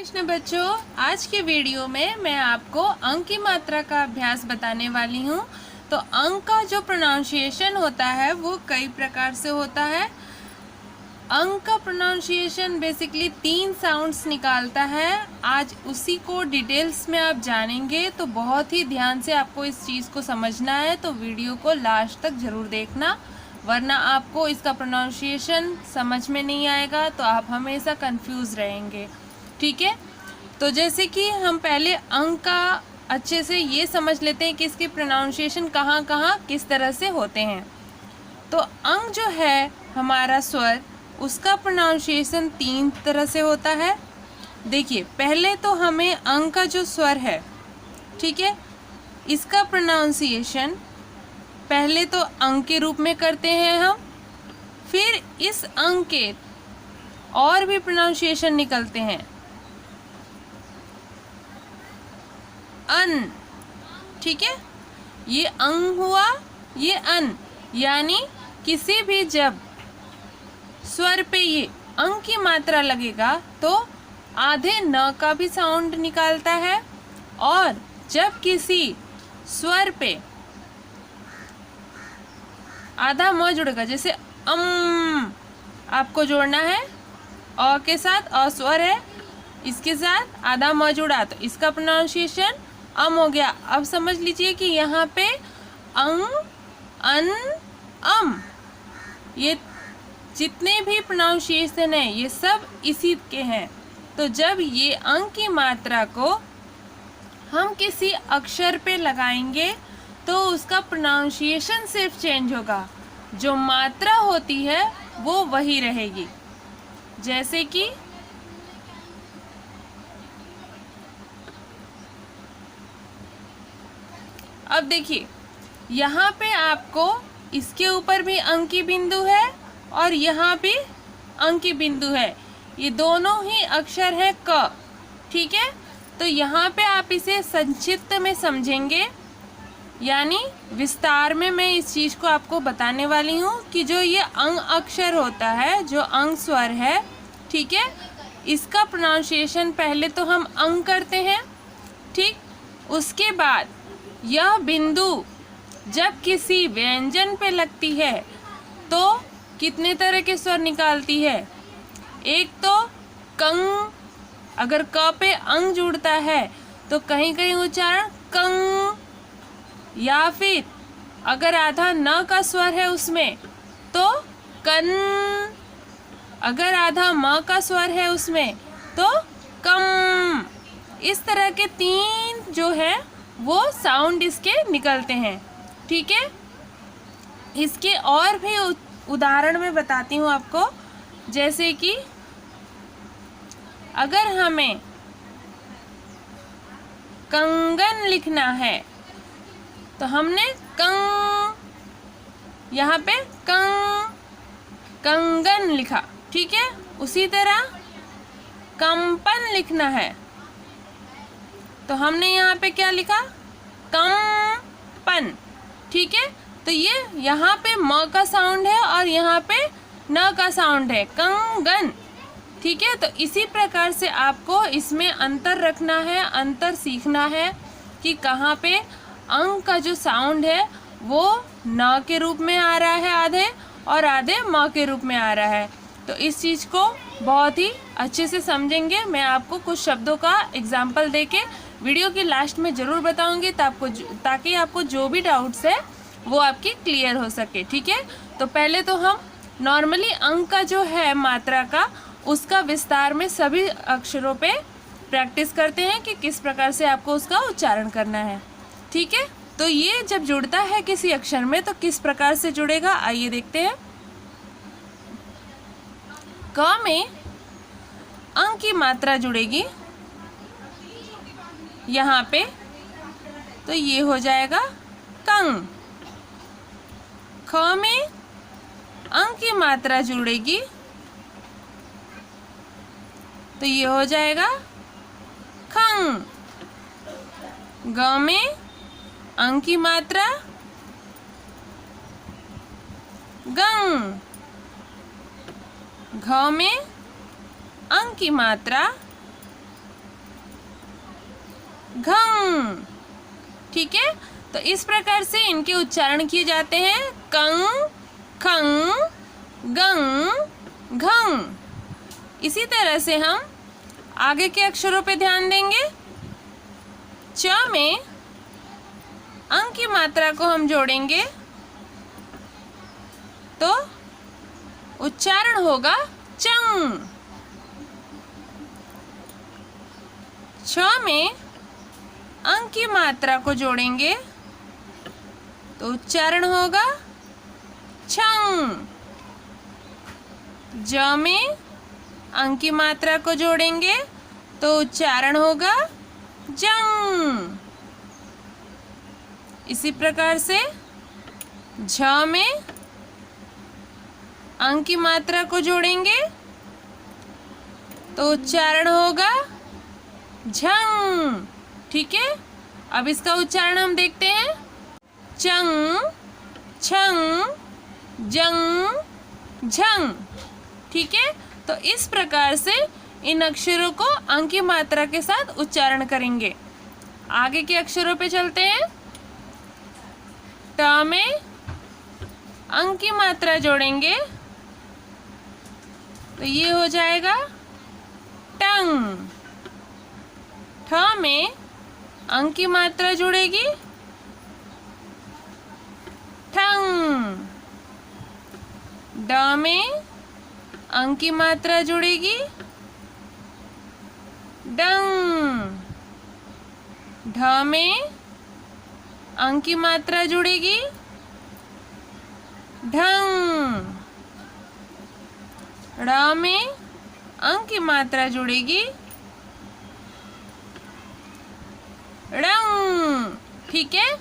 कृष्ण बच्चों, आज के वीडियो में मैं आपको अंक की मात्रा का अभ्यास बताने वाली हूँ। तो अंक का जो प्रोनाउंसिएशन होता है वो कई प्रकार से होता है। अंक का प्रोनाउंसिएशन बेसिकली 3 साउंड्स निकालता है। आज उसी को डिटेल्स में आप जानेंगे, तो बहुत ही ध्यान से आपको इस चीज़ को समझना है। तो वीडियो को लास्ट तक ज़रूर देखना, वरना आपको इसका प्रोनाउंसिएशन समझ में नहीं आएगा तो आप हमेशा कंफ्यूज रहेंगे। ठीक है, तो जैसे कि हम पहले अंक का अच्छे से ये समझ लेते हैं कि इसके प्रोनाउंसिएशन कहाँ कहाँ किस तरह से होते हैं। तो अंक जो है हमारा स्वर, उसका प्रोनाउंसिएशन 3 तरह से होता है। देखिए, पहले तो हमें अंक का जो स्वर है, ठीक है, इसका प्रोनाउंसिएशन पहले तो अंक के रूप में करते हैं हम, फिर इस अंक के और भी प्रोनाउंसिएशन निकलते हैं। अन, ठीक है, ये अंग हुआ, ये अन, यानी किसी भी जब स्वर पे ये अंग की मात्रा लगेगा तो आधे न का भी साउंड निकालता है, और जब किसी स्वर पे आधा म जुड़ेगा, जैसे आपको जोड़ना है अ के साथ, अ स्वर है, इसके साथ आधा म जुड़ा तो इसका प्रोनाउंसिएशन हो गया। अब समझ लीजिए कि यहाँ पे अंग, अन, ये जितने भी प्रोनाउंसिएशन है ये सब इसी के हैं। तो जब ये अंग की मात्रा को हम किसी अक्षर पे लगाएंगे तो उसका प्रोनाउंसिएशन सिर्फ चेंज होगा, जो मात्रा होती है वो वही रहेगी। जैसे कि अब देखिए, यहाँ पे आपको इसके ऊपर भी अंक की बिंदु है और यहाँ भी अंक की बिंदु है, ये दोनों ही अक्षर है क, ठीक है। तो यहाँ पे आप इसे संक्षिप्त में समझेंगे, यानी विस्तार में मैं इस चीज़ को आपको बताने वाली हूँ कि जो ये अंग अक्षर होता है, जो अंग स्वर है, ठीक है, इसका प्रोनाउंसिएशन पहले तो हम अंग करते हैं, ठीक। उसके बाद यह बिंदु जब किसी व्यंजन पे लगती है तो कितने तरह के स्वर निकालती है। एक तो कंग, अगर क पे अंग जुड़ता है तो कहीं कहीं उच्चारण कंग, या फिर अगर आधा न का स्वर है उसमें तो कन, अगर आधा म का स्वर है उसमें तो कम। इस तरह के 3 जो है वो साउंड इसके निकलते हैं, ठीक है। इसके और भी उदाहरण मैं बताती हूँ आपको। जैसे कि अगर हमें कंगन लिखना है तो हमने कंग, यहाँ पे कंगन लिखा, ठीक है। उसी तरह कंपन लिखना है तो हमने यहाँ पे क्या लिखा, कंपन, ठीक है। तो ये यहाँ पे म का साउंड है और यहाँ पे न का साउंड है, कंगन, ठीक है। तो इसी प्रकार से आपको इसमें अंतर रखना है, अंतर सीखना है कि कहाँ पे अंग का जो साउंड है वो न के रूप में आ रहा है आधे, और आधे म के रूप में आ रहा है। तो इस चीज़ को बहुत ही अच्छे से समझेंगे। मैं आपको कुछ शब्दों का एग्जाम्पल देके वीडियो के लास्ट में ज़रूर बताऊंगी, ताकि आपको जो भी डाउट्स है वो आपकी क्लियर हो सके, ठीक है। तो पहले तो हम नॉर्मली अंक का जो है मात्रा का, उसका विस्तार में सभी अक्षरों पे प्रैक्टिस करते हैं कि किस प्रकार से आपको उसका उच्चारण करना है, ठीक है। तो ये जब जुड़ता है किसी अक्षर में तो किस प्रकार से जुड़ेगा, आइए देखते हैं। क में अंक की मात्रा जुड़ेगी यहाँ पे, तो ये हो जाएगा कंग। ख में अंक की मात्रा जुड़ेगी तो ये हो जाएगा खंग। ग में अंक की मात्रा गंग। घ में अंक की मात्रा, घंग। ठीक है, तो इस प्रकार से इनके उच्चारण किए जाते हैं कंग, खंग, गंग, घंग। इसी तरह से हम आगे के अक्षरों पे ध्यान देंगे। च में अंग की मात्रा को हम जोड़ेंगे तो उच्चारण होगा चंग। छ में अंग की मात्रा को जोड़ेंगे तो उच्चारण होगा छंग। ज में अंग की मात्रा को जोड़ेंगे तो उच्चारण होगा जंग। इसी प्रकार से झ में अंग की मात्रा को जोड़ेंगे तो उच्चारण होगा झंग। ठीक है, अब इसका उच्चारण हम देखते हैं चंग, छंग, जंग, झंग। ठीक है, तो इस प्रकार से इन अक्षरों को अंग की मात्रा के साथ उच्चारण करेंगे। आगे के अक्षरों पे चलते हैं। ट में अंग की मात्रा जोड़ेंगे तो ये हो जाएगा टंग। ठ में अंग की मात्रा जुड़ेगी ठंग। ड में अंग की मात्रा जुड़ेगी डंग। ढ में अंग की मात्रा जुड़ेगी ढंग। ड़ में अंग की मात्रा जुड़ेगी रंग। ठीक है,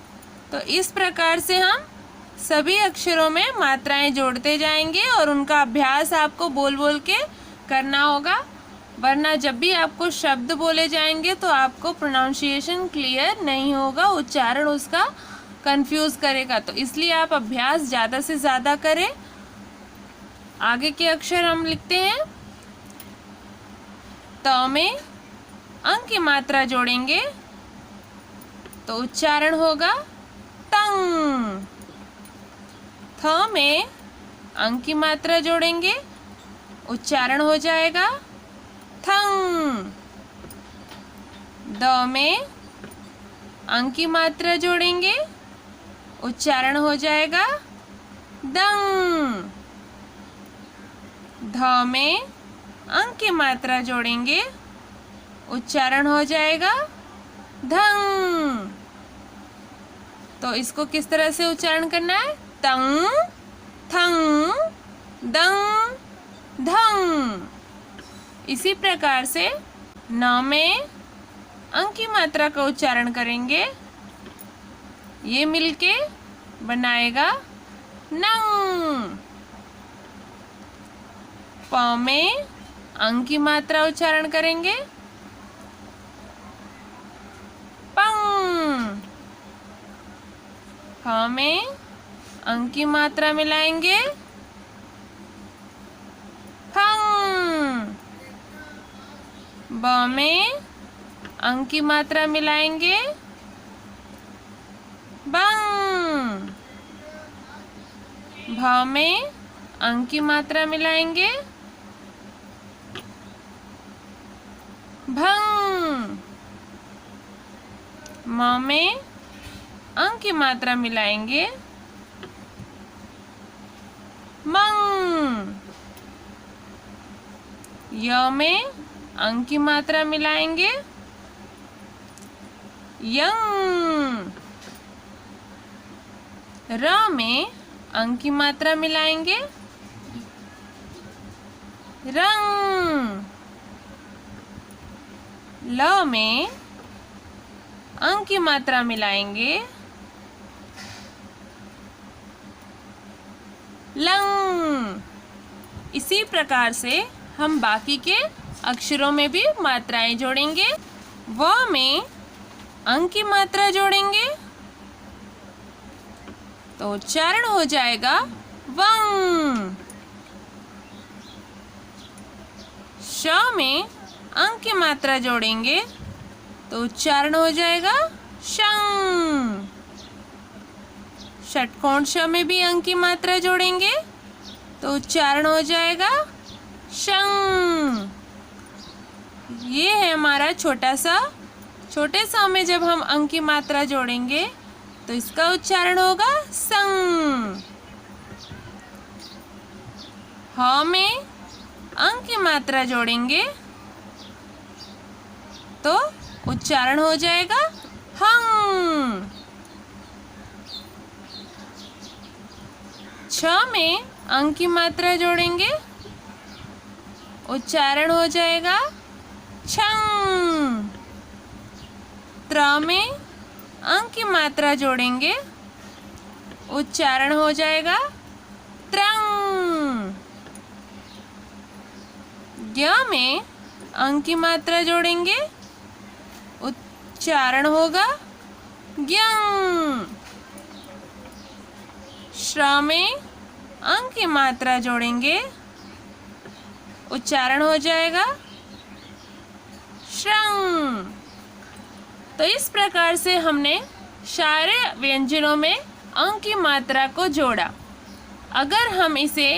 तो इस प्रकार से हम सभी अक्षरों में मात्राएं जोड़ते जाएंगे और उनका अभ्यास आपको बोल बोल के करना होगा, वरना जब भी आपको शब्द बोले जाएंगे तो आपको प्रोनाउंसिएशन क्लियर नहीं होगा, उच्चारण उसका कंफ्यूज करेगा। तो इसलिए आप अभ्यास ज़्यादा से ज़्यादा करें। आगे के अक्षर हम लिखते हैं। त में अंग की मात्रा जोड़ेंगे तो उच्चारण होगा तंग। थ में अंग की मात्रा जोड़ेंगे उच्चारण हो जाएगा थंग। द में अंग की मात्रा जोड़ेंगे उच्चारण हो जाएगा दंग। ध में अंग की मात्रा जोड़ेंगे उच्चारण हो जाएगा धंग। तो इसको किस तरह से उच्चारण करना है? तंग, थंग, दंग, धंग। इसी प्रकार से न में अंग की मात्रा का उच्चारण करेंगे, ये मिलके बनाएगा नंग। प में अंग की मात्रा उच्चारण करेंगे पंग। फ में अंग की मात्रा मिलाएंगे फंग। ब में अंग की मात्रा मिलाएंगे बंग। भ में अंग की मात्रा मिलाएंगे भंग। म में अंग की मात्रा मिलाएंगे मंग। य में अंग की मात्रा मिलाएंगे यंग। र में अंग की मात्रा मिलाएंगे रंग। ल में अंग की मात्रा मिलाएंगे लंग। इसी प्रकार से हम बाकी के अक्षरों में भी मात्राएं जोड़ेंगे। व में अंग की मात्रा जोड़ेंगे तो उच्चारण हो जाएगा वंग। श में अंग की मात्रा जोड़ेंगे तो उच्चारण हो जाएगा शं। षटकोण श में भी अंक की मात्रा जोड़ेंगे तो उच्चारण हो जाएगा शं। ये है हमारा छोटे सा में जब हम अंक की मात्रा जोड़ेंगे तो इसका उच्चारण होगा संग। ह में अंक की मात्रा जोड़ेंगे तो उच्चारण हो जाएगा हंग। छ में अंक की मात्रा जोड़ेंगे उच्चारण हो जाएगा छंग। त्र में अंक की मात्रा जोड़ेंगे उच्चारण हो जाएगा त्रंग। ज्ञ में अंक की मात्रा जोड़ेंगे उच्चारण होगा ज्ञं। श्र में अंक की मात्रा जोड़ेंगे उच्चारण हो जाएगा श्रंग। तो इस प्रकार से हमने सारे व्यंजनों में अंक की मात्रा को जोड़ा। अगर हम इसे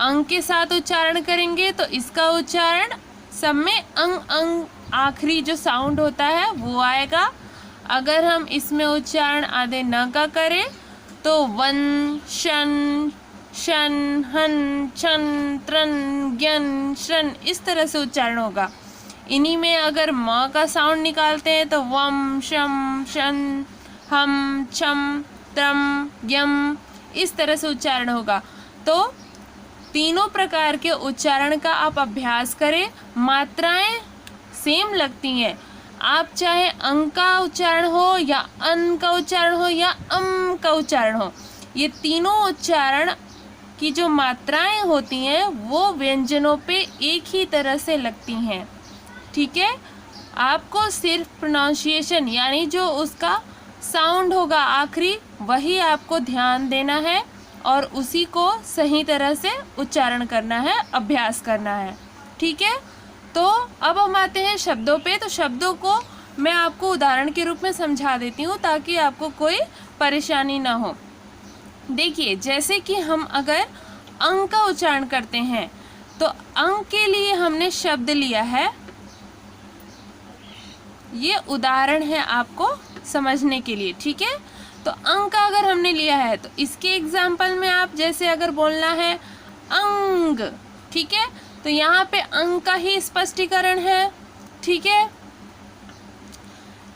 अंक के साथ उच्चारण करेंगे तो इसका उच्चारण सब में अंग अंग आखिरी जो साउंड होता है वो आएगा। अगर हम इसमें उच्चारण आधे न का करें तो वन शन शन हन शन त्रन ज्ञन शन इस तरह से उच्चारण होगा। इन्हीं में अगर म का साउंड निकालते हैं तो वम शम शन हम छम त्रम यम इस तरह से उच्चारण होगा। तो तीनों प्रकार के उच्चारण का आप अभ्यास करें। मात्राएं सेम लगती हैं। आप चाहे अंक का उच्चारण हो या अन का उच्चारण हो या अम का उच्चारण हो, ये तीनों उच्चारण की जो मात्राएं होती हैं वो व्यंजनों पे एक ही तरह से लगती हैं। ठीक है, आपको सिर्फ प्रोनाउंसिएशन यानी जो उसका साउंड होगा आखिरी वही आपको ध्यान देना है और उसी को सही तरह से उच्चारण करना है, अभ्यास करना है। ठीक है, तो अब हम आते हैं शब्दों पे। तो शब्दों को मैं आपको उदाहरण के रूप में समझा देती हूँ ताकि आपको कोई परेशानी ना हो। देखिए, जैसे कि हम अगर अंक का उच्चारण करते हैं तो अंक के लिए हमने शब्द लिया है। ये उदाहरण है आपको समझने के लिए। ठीक है, तो अंक का अगर हमने लिया है तो इसके एग्जाम्पल में आप जैसे अगर बोलना है अंग, ठीक है, तो यहाँ पे अंग का ही स्पष्टीकरण है। ठीक है,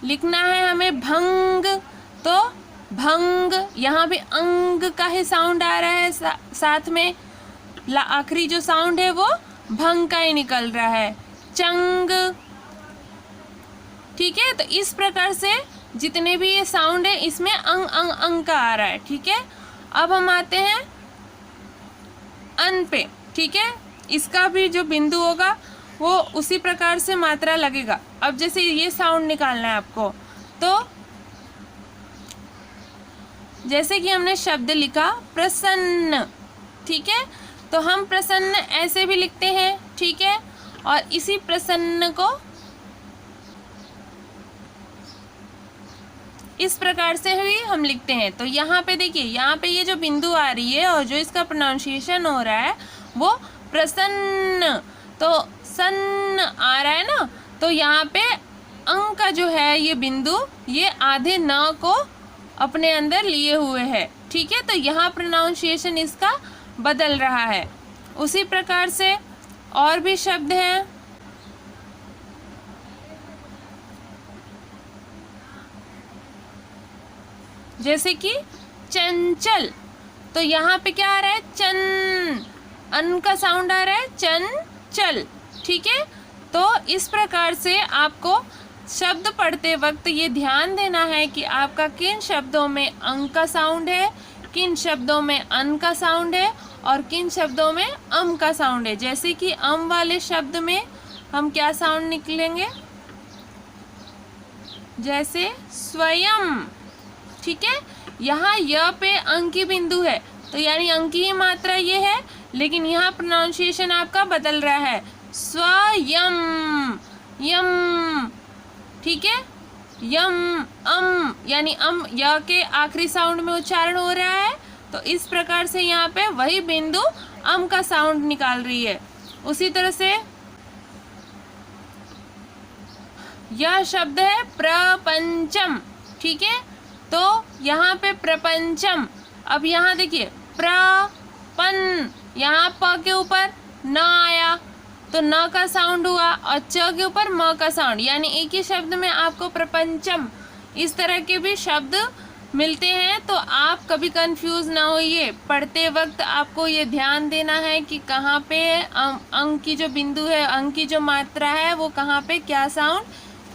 लिखना है हमें भंग, तो भंग यहाँ भी अंग का ही साउंड आ रहा है, साथ में आखिरी जो साउंड है वो भंग का ही निकल रहा है। चंग, ठीक है, तो इस प्रकार से जितने भी ये साउंड है इसमें अंग अंग अंग का आ रहा है। ठीक है, अब हम आते हैं अन पे। ठीक है, इसका भी जो बिंदु होगा वो उसी प्रकार से मात्रा लगेगा। अब जैसे ये साउंड निकालना है आपको, तो जैसे कि हमने शब्द लिखा प्रसन्न, ठीक है, तो हम प्रसन्न ऐसे भी लिखते हैं। ठीक है, और इसी प्रसन्न को इस प्रकार से भी हम लिखते हैं। तो यहाँ पे देखिए, यहाँ पे ये जो बिंदु आ रही है और जो इसका प्रोनाउंसिएशन हो रहा है वो प्रसन्न, तो सन्न आ रहा है ना, तो यहाँ पे अंग का जो है ये बिंदु ये आधे न को अपने अंदर लिए हुए है। ठीक है, तो यहाँ प्रोनाउंसिएशन इसका बदल रहा है। उसी प्रकार से और भी शब्द हैं, जैसे कि चंचल, तो यहाँ पे क्या आ रहा है चन, अन का साउंड आ रहा है चन चल। ठीक है, तो इस प्रकार से आपको शब्द पढ़ते वक्त ये ध्यान देना है कि आपका किन शब्दों में अंग का साउंड है, किन शब्दों में अन का साउंड है और किन शब्दों में अम का साउंड है। जैसे कि अम वाले शब्द में हम क्या साउंड निकलेंगे, जैसे स्वयं। ठीक है, यहाँ य पे अंक की बिंदु है तो यानी अंक की मात्रा ये है, लेकिन यहाँ प्रोनाउंसिएशन आपका बदल रहा है स्वयं, यम। ठीक है। यम, यानी य के आखिरी साउंड में उच्चारण हो रहा है, तो इस प्रकार से यहाँ पे वही बिंदु का साउंड निकाल रही है। उसी तरह से यह शब्द है प्रपंचम, ठीक है। तो यहाँ पे प्रपंचम, अब यहाँ देखिए प्रपन, यहाँ प के ऊपर न आया तो न का साउंड हुआ और च के ऊपर म का साउंड, यानी एक ही शब्द में आपको प्रपंचम इस तरह के भी शब्द मिलते हैं। तो आप कभी कंफ्यूज ना होइए, पढ़ते वक्त आपको ये ध्यान देना है कि कहाँ पे अंक की जो बिंदु है, अंक की जो मात्रा है वो कहाँ पे क्या साउंड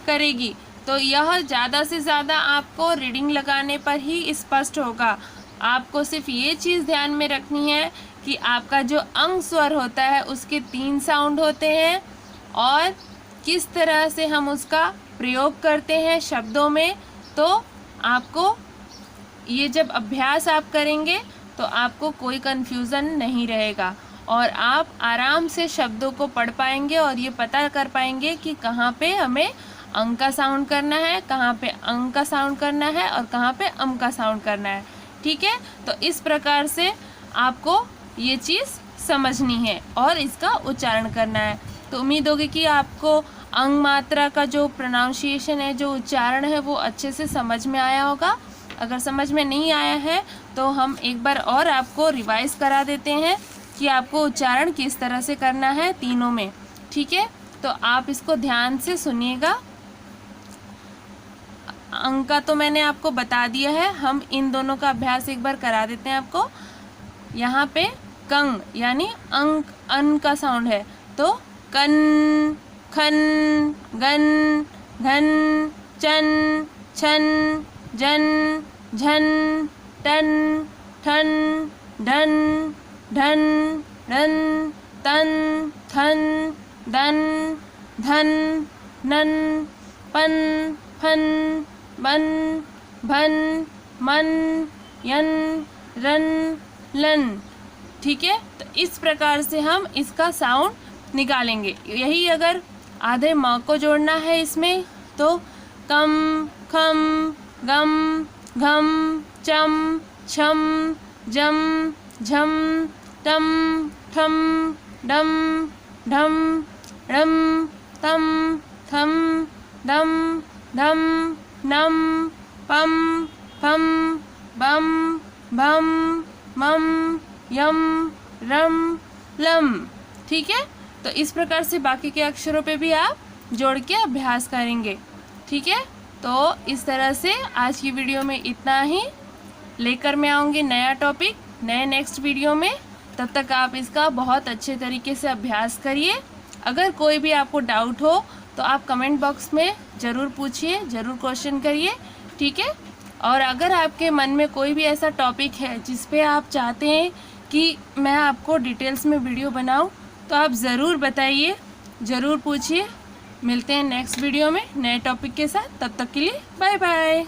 करेगी। तो यह ज़्यादा से ज़्यादा आपको रीडिंग लगाने पर ही स्पष्ट होगा। आपको सिर्फ ये चीज़ ध्यान में रखनी है कि आपका जो अंग स्वर होता है उसके 3 साउंड होते हैं और किस तरह से हम उसका प्रयोग करते हैं शब्दों में। तो आपको ये जब अभ्यास आप करेंगे तो आपको कोई कन्फ्यूज़न नहीं रहेगा और आप आराम से शब्दों को पढ़ पाएंगे और ये पता कर पाएंगे कि कहाँ पे हमें अंग का साउंड करना है, कहाँ पे अंग का साउंड करना है और कहाँ पे अम का साउंड करना है, ठीक है। तो इस प्रकार से आपको ये चीज़ समझनी है और इसका उच्चारण करना है। तो उम्मीद होगी कि आपको अंग मात्रा का जो प्रोनाउंसिएशन है, जो उच्चारण है, वो अच्छे से समझ में आया होगा। अगर समझ में नहीं आया है तो हम एक बार और आपको रिवाइज करा देते हैं कि आपको उच्चारण किस तरह से करना है तीनों में, ठीक है। तो आप इसको ध्यान से सुनिएगा। अंक का तो मैंने आपको बता दिया है, हम इन दोनों का अभ्यास एक बार करा देते हैं आपको। यहाँ पे कंग यानी अंक, अन का साउंड है, तो कन, खन, गन, घन, चन, छन, जन, झन, टन, ठन, ढन, ढन, ढन, तन, थन, दन, धन, नन, पन, फन, बन, भन, मन, यन, रन, लन, ठीक है। तो इस प्रकार से हम इसका साउंड निकालेंगे। यही अगर आधे म को जोड़ना है इसमें तो कम, खम, गम, घम, चम, छम, जम, झम, टम, ठम, डम, ढम, ड़म, तम, थम, दम, धम, नम, पम, फम, बम, भम, मम, यम, रम, लम, ठीक है। तो इस प्रकार से बाकी के अक्षरों पे भी आप जोड़ के अभ्यास करेंगे, ठीक है। तो इस तरह से आज की वीडियो में इतना ही। लेकर मैं आऊँगी नया टॉपिक नए नेक्स्ट वीडियो में। तब तक आप इसका बहुत अच्छे तरीके से अभ्यास करिए। अगर कोई भी आपको डाउट हो तो आप कमेंट बॉक्स में ज़रूर पूछिए, ज़रूर क्वेश्चन करिए, ठीक है। और अगर आपके मन में कोई भी ऐसा टॉपिक है जिस पे आप चाहते हैं कि मैं आपको डिटेल्स में वीडियो बनाऊं, तो आप ज़रूर बताइए, ज़रूर पूछिए। मिलते हैं नेक्स्ट वीडियो में नए टॉपिक के साथ। तब तक के लिए बाय बाय।